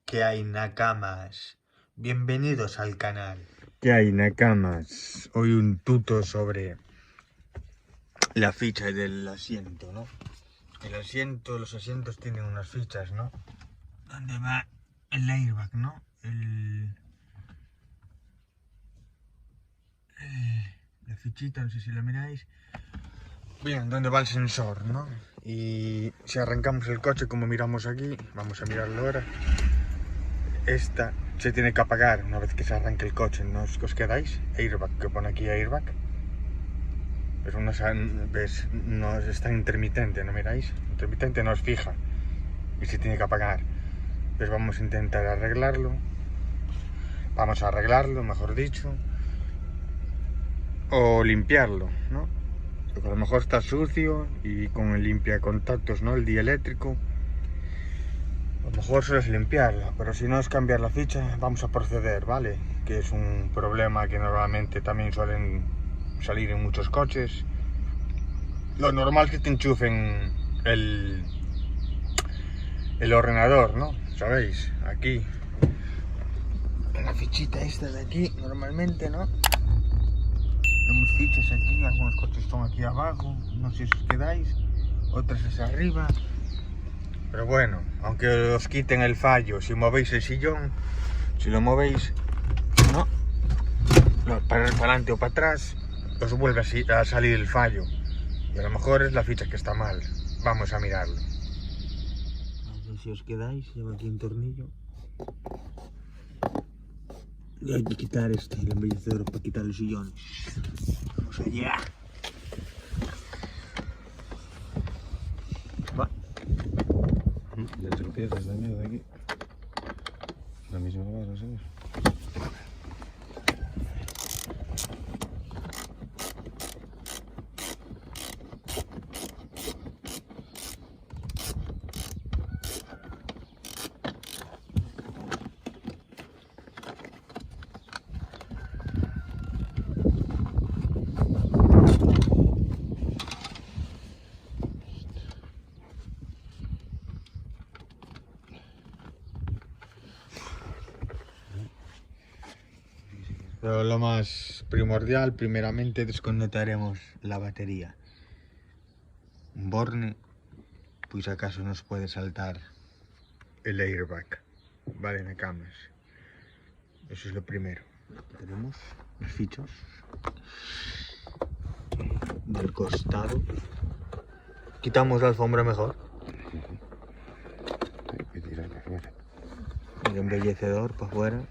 ¿Qué hay, nakamas? Bienvenidos al canal. ¿Qué hay, nakamas? Hoy un tuto sobre la ficha del asiento, ¿no? Los asientos tienen unas fichas, ¿no? ¿Dónde va el airbag, no? La fichita, no sé si la miráis. Bien, ¿dónde va el sensor, no? Y si arrancamos el coche, como miramos aquí, vamos a mirarlo ahora. Esta se tiene que apagar una vez que se arranque el coche, ¿no os quedáis? Airbag, que pone aquí airbag. Pero no es tan intermitente, ¿no miráis? Intermitente no es fija y se tiene que apagar. Pues vamos a intentar arreglarlo. Vamos a arreglarlo, mejor dicho. O limpiarlo, ¿no? Porque a lo mejor está sucio y con el limpiacontactos, ¿no? El dieléctrico. A lo mejor solo es limpiarla, pero si no es cambiar la ficha, vamos a proceder, ¿vale? Que es un problema que normalmente también suelen salir en muchos coches. Lo normal es que te enchufen el ordenador, ¿no? ¿Sabéis? Aquí, en la fichita esta de aquí, normalmente, ¿no? Tenemos fichas aquí, algunos coches son aquí abajo, no sé si os quedáis, otras es arriba. Pero bueno, aunque os quiten el fallo, si movéis el sillón, si lo movéis, ¿no? Para adelante o para atrás, os vuelve a salir el fallo. Y a lo mejor es la ficha que está mal. Vamos a mirarlo. No sé si os quedáis, llevo aquí un tornillo. Y hay que quitar el embellecedor para quitar los sillones. Vamos allá. Va. Ya te empiezas la mierda aquí. La misma base, ¿sabes? Pero lo más primordial, primeramente desconectaremos la batería. Un borne, pues acaso nos puede saltar el airbag. Vale, nakamas. Eso es lo primero. Tenemos los fichos del costado. Quitamos la alfombra mejor. Hay que tirar para afuera. El embellecedor para afuera.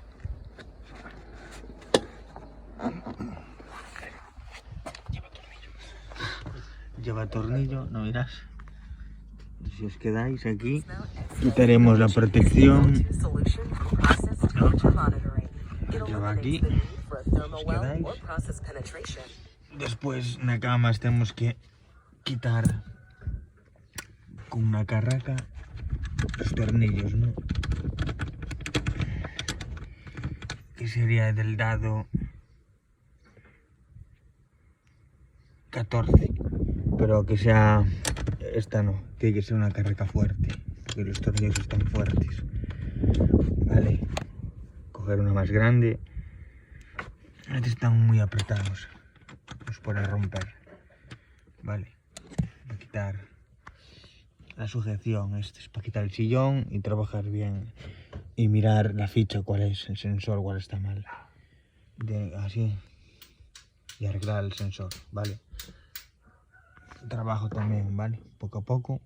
Lleva tornillo, no mirás. Si os quedáis aquí, quitaremos la protección. Lleva aquí. Os quedáis. Después, nakamas, tenemos que quitar con una carraca los tornillos, ¿no? Que sería del dado 14. Pero que sea, esta no, tiene que ser una carraca fuerte, porque los tornillos están fuertes. Vale, coger una más grande. Estos están muy apretados, los puede romper. Vale, voy a quitar la sujeción, este es para quitar el sillón y trabajar bien y mirar la ficha, cuál es el sensor, cuál está mal. Así, y arreglar el sensor, vale. Trabajo también, ¿vale? Poco a poco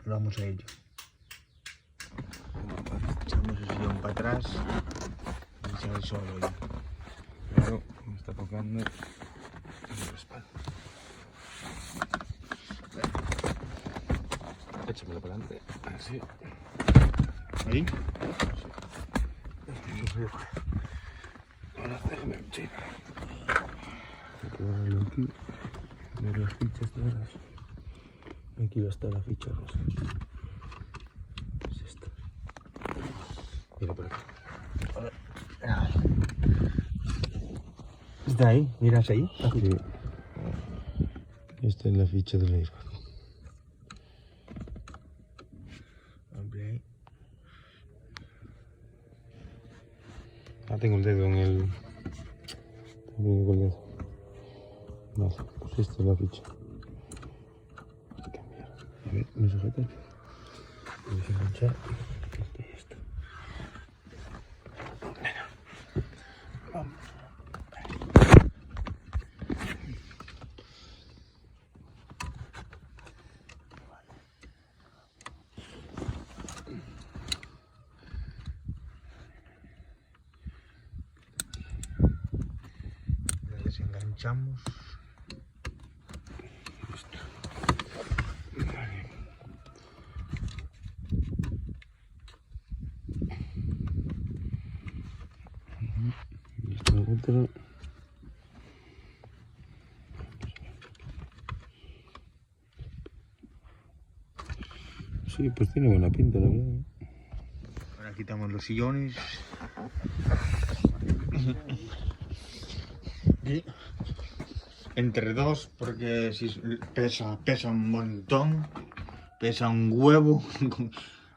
vamos a ello. Echamos el sillón para atrás y sale solo ya. Pero me está tocando en la espalda. Échamelo para adelante. Así. ¿Ahí? Ahora déjame un chip. Hay que darle aquí. Ver las fichas todas. Aquí va a estar la ficha rosa. Es esta. Mira por aquí. ¿Está ahí? ¿Miras ahí? Sí. Esta es la ficha del airbag. Hombre, Ah, tengo el dedo en el... Tengo el dedo. Vale, pues esta es la ficha. Cambiar. A ver, me sujeta. Voy a enganchar. Esto y esto. Vamos. Desenganchamos. Listo. Vale. Y esto otro. Sí, pues tiene buena pinta, la verdad. Ahora quitamos los sillones. Y entre dos, porque si pesa un montón, pesa un huevo,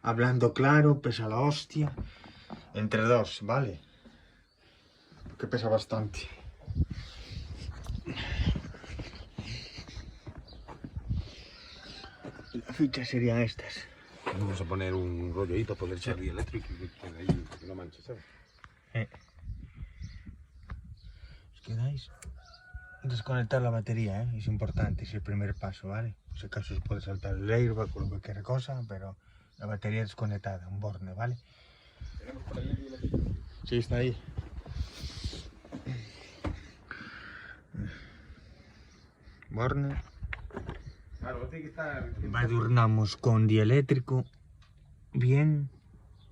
hablando claro, pesa la hostia. Entre dos, ¿vale? Que pesa bastante. Las fichas serían estas. Vamos a poner un rollo ahí para poder echar eléctrico y que quede ahí, que no manche, ¿sabes? ¿Os quedáis? Desconectar la batería, es importante, es el primer paso, ¿vale? Por si acaso se puede saltar el airbag o cualquier cosa, pero la batería desconectada, un borne, ¿vale? Sí, está ahí. Borne. Claro, tiene que estar... Embadurnamos con dieléctrico, bien.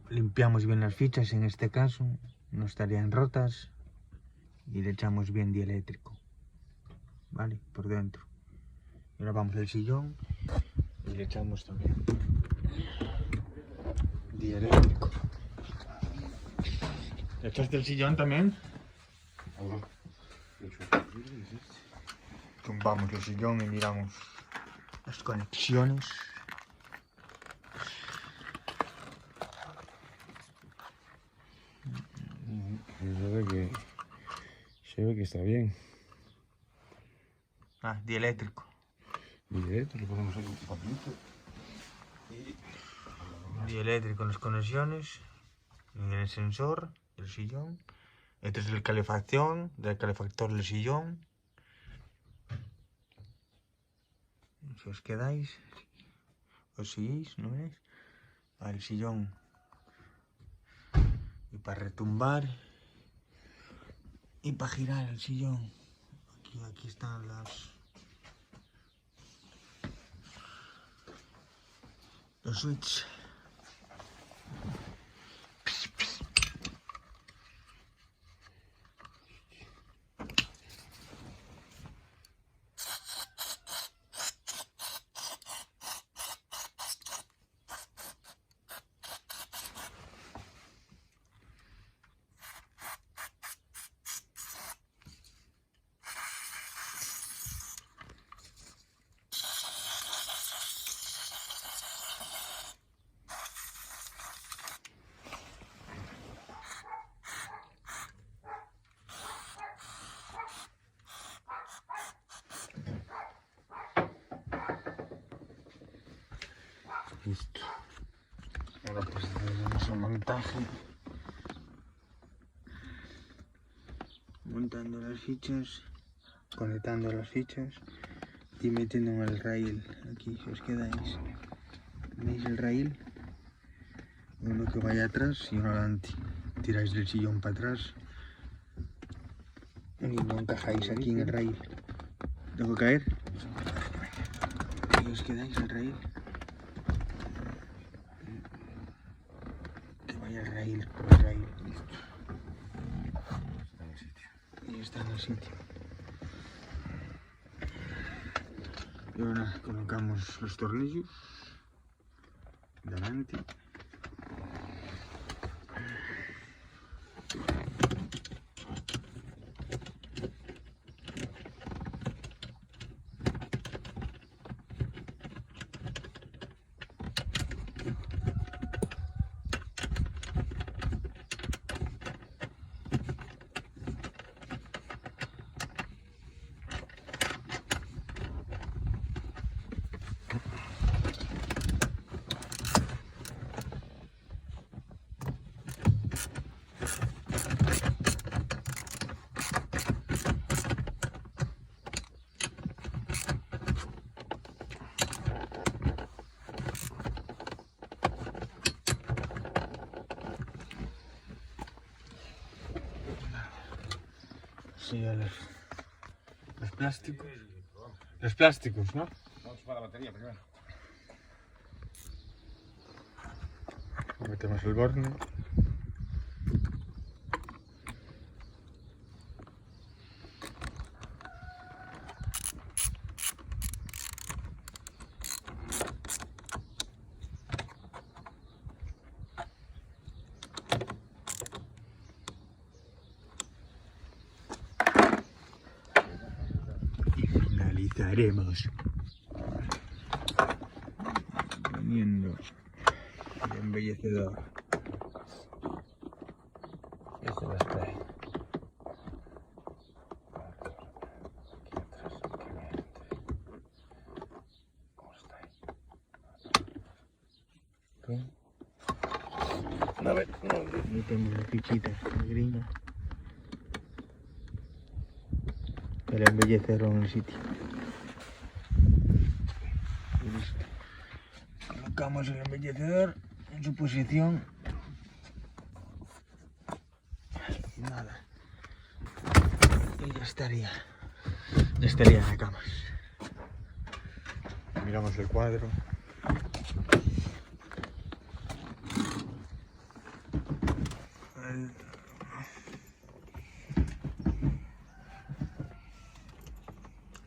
Limpiamos bien las fichas en este caso, no estarían rotas. Y le echamos bien dieléctrico, ¿vale? Por dentro. Y ahora vamos al sillón y le echamos también dieléctrico. ¿Le echaste el sillón también? Tumbamos el sillón y miramos las conexiones. Se ve que está bien. Ah, dieléctrico. Y esto le ponemos ahí un papelito. Dieléctrico en las conexiones, en el sensor del sillón. Este es el calefacción, del calefactor del sillón. Si os quedáis, os seguís, ¿no veis? Al sillón. Y para retumbar y para girar el sillón. Aquí están los switches. Listo. Ahora pues hacemos un montaje. Montando las fichas, conectando las fichas y metiendo en el rail. Aquí si os quedáis. ¿Veis el rail? Uno que vaya atrás y uno adelante. Tiráis del sillón para atrás y lo encajáis aquí en el rail. ¿Dejo caer? Y os quedáis el rail. Que vaya el rail por el rail. Listo. Está en el sitio. Y está en el sitio. Y ahora colocamos los tornillos delante. Sí, los plásticos. Los plásticos, ¿no? Vamos a enchufar la batería primero. Metemos el borne. Y finalizaremos poniendo el embellecedor. Este va a estar a ver, metemos la fichita gringa. El embellecedor en el sitio. Y listo. Colocamos el embellecedor en su posición. Y nada. Y ya estaría. Ya estaría en la cama. Miramos el cuadro.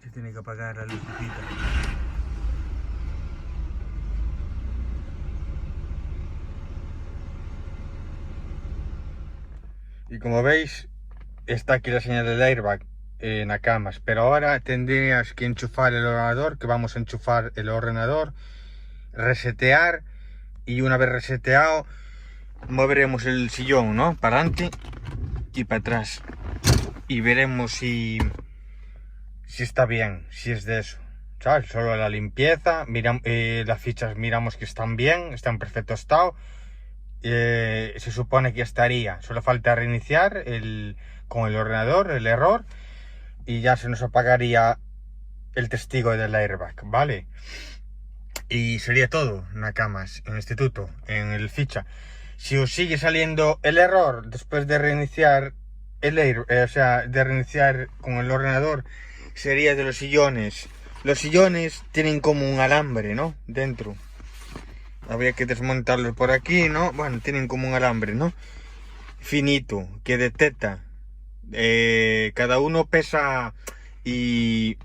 Se tiene que apagar la lucecita. Y como veis, está aquí la señal del airbag en la cama. Pero ahora tendrías que enchufar el ordenador, que vamos a enchufar el ordenador, resetear, y una vez reseteado, moveremos el sillón, ¿no? Para adelante y para atrás. Y veremos si está bien, si es de eso. ¿Sabes? Solo la limpieza, las fichas miramos que están bien, están en perfecto estado. Se supone que ya estaría, solo falta reiniciar con el ordenador el error y ya se nos apagaría el testigo del airbag, ¿vale? Y sería todo, Nakamas, en el instituto, en el ficha. Si os sigue saliendo el error después de reiniciar de reiniciar con el ordenador, sería de los sillones. Los sillones tienen como un alambre, ¿no? Dentro. Habría que desmontarlos por aquí, ¿no? Bueno, tienen como un alambre, ¿no? Finito, que detecta. Cada uno pesa y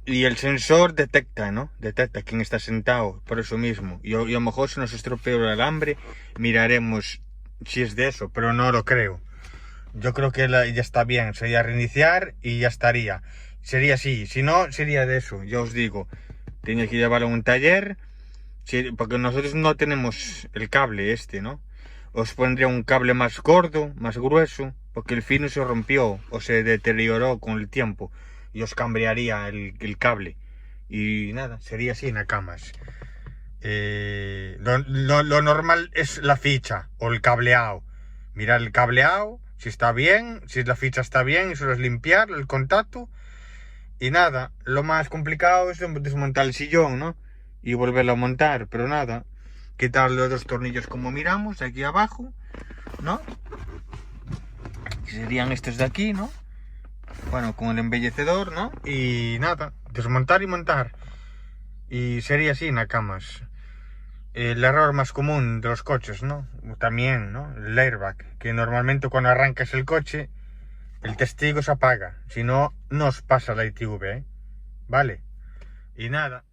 el sensor detecta, ¿no? Detecta quién está sentado, por eso mismo. Y a lo mejor se nos estropeó el alambre, miraremos si es de eso, pero no lo creo. Yo creo que ya está bien, sería reiniciar y ya estaría. Sería así, si no, sería de eso, ya os digo. Tenía que llevarlo a un taller. Sí, porque nosotros no tenemos el cable este, ¿no? Os pondría un cable más gordo, más grueso, porque el fino se rompió o se deterioró con el tiempo. Y os cambiaría el cable. Y nada, sería así en Nakamas. Lo normal es la ficha o el cableado. Mirar el cableado, si está bien, si la ficha está bien, y solo es limpiar el contacto. Y nada, lo más complicado es desmontar el sillón, ¿no? Y volverlo a montar, pero nada, quitar los dos tornillos como miramos aquí abajo, ¿no? Que serían estos de aquí, ¿no? Bueno, con el embellecedor, ¿no? Y nada, desmontar y montar. Y sería así, Nakamas. El error más común de los coches, ¿no? También, ¿no? El airbag, que normalmente cuando arrancas el coche, el testigo se apaga. Si no, nos pasa la ITV, ¿eh? ¿Vale? Y nada.